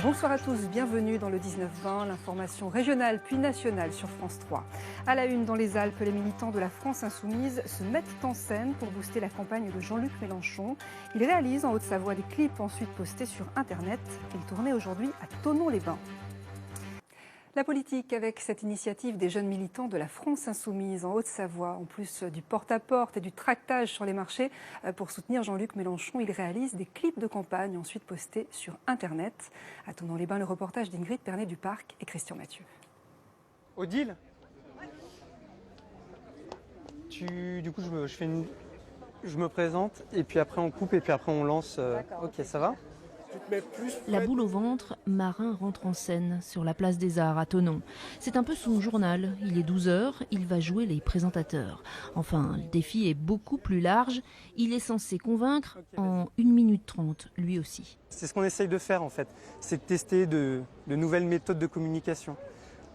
Bonsoir à tous, bienvenue dans le 19-20, l'information régionale puis nationale sur France 3. À la une, dans les Alpes, les militants de la France Insoumise se mettent en scène pour booster la campagne de Jean-Luc Mélenchon. Ils réalisent en Haute-Savoie des clips ensuite postés sur Internet. Ils tournaient aujourd'hui à Thonon-les-Bains. La politique avec cette initiative des jeunes militants de la France Insoumise en Haute-Savoie. En plus du porte-à-porte et du tractage sur les marchés pour soutenir Jean-Luc Mélenchon, il réalise des clips de campagne ensuite postés sur Internet. À Thonon-les-Bains, le reportage d'Ingrid Pernet-Duparc et Christian Mathieu. Odile, du coup, je me présente et puis après on coupe et puis après on lance. Ok, ça va ? La boule au ventre, Marin rentre en scène sur la place des Arts à Thonon. C'est un peu son journal. Il est 12h, il va jouer les présentateurs. Enfin, le défi est beaucoup plus large. Il est censé convaincre en 1 minute 30, lui aussi. C'est ce qu'on essaye de faire en fait, c'est de tester de nouvelles méthodes de communication.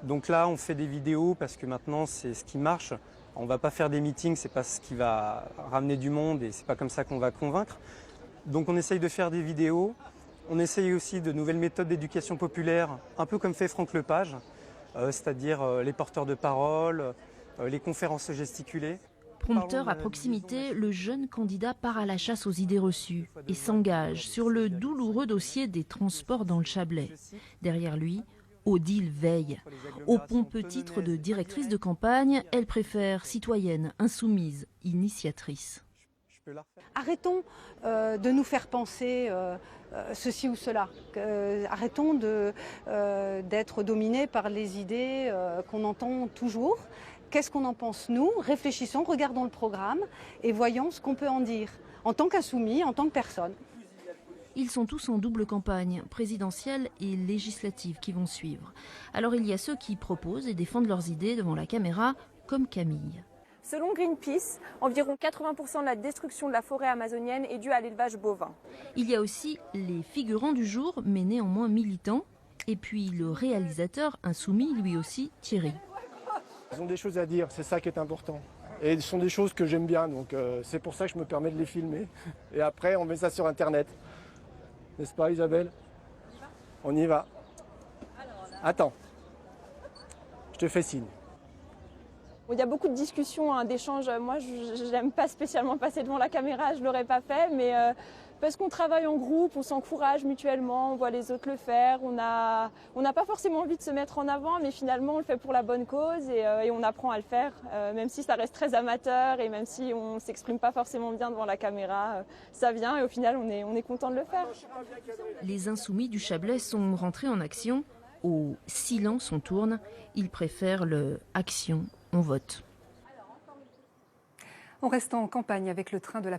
Donc là, on fait des vidéos parce que maintenant c'est ce qui marche. On ne va pas faire des meetings, c'est pas ce qui va ramener du monde et c'est pas comme ça qu'on va convaincre. Donc on essaye de faire des vidéos. On essaye aussi de nouvelles méthodes d'éducation populaire, un peu comme fait Franck Lepage, c'est-à-dire les porteurs de parole, les conférences gesticulées. Prompteur à proximité, le jeune candidat part à la chasse aux idées reçues et s'engage sur le douloureux dossier des transports dans le Chablais. Derrière lui, Odile veille. Au pompeux titre de directrice de campagne, elle préfère citoyenne, insoumise, initiatrice. Arrêtons de nous faire penser ceci ou cela. Arrêtons d'être dominés par les idées qu'on entend toujours. Qu'est-ce qu'on en pense nous? Réfléchissons, regardons le programme et voyons ce qu'on peut en dire, en tant qu'insoumis, en tant que personne. Ils sont tous en double campagne, présidentielle et législative, qui vont suivre. Alors il y a ceux qui proposent et défendent leurs idées devant la caméra, comme Camille. Selon Greenpeace, environ 80% de la destruction de la forêt amazonienne est due à l'élevage bovin. Il y a aussi les figurants du jour, mais néanmoins militants. Et puis le réalisateur insoumis, lui aussi, Thierry. Ils ont des choses à dire, c'est ça qui est important. Et ce sont des choses que j'aime bien, donc c'est pour ça que je me permets de les filmer. Et après, on met ça sur Internet. N'est-ce pas, Isabelle? On y va. Attends. Je te fais signe. Il y a beaucoup de discussions, d'échanges. Moi, je n'aime pas spécialement passer devant la caméra, je ne l'aurais pas fait, mais parce qu'on travaille en groupe, on s'encourage mutuellement, on voit les autres le faire. On n'a pas forcément envie de se mettre en avant, mais finalement, on le fait pour la bonne cause et on apprend à le faire, même si ça reste très amateur et même si on ne s'exprime pas forcément bien devant la caméra. Ça vient et au final, on est content de le faire. Les insoumis du Chablais sont rentrés en action. Au silence, on tourne. Ils préfèrent le « action ». On vote. On reste en campagne avec le train de la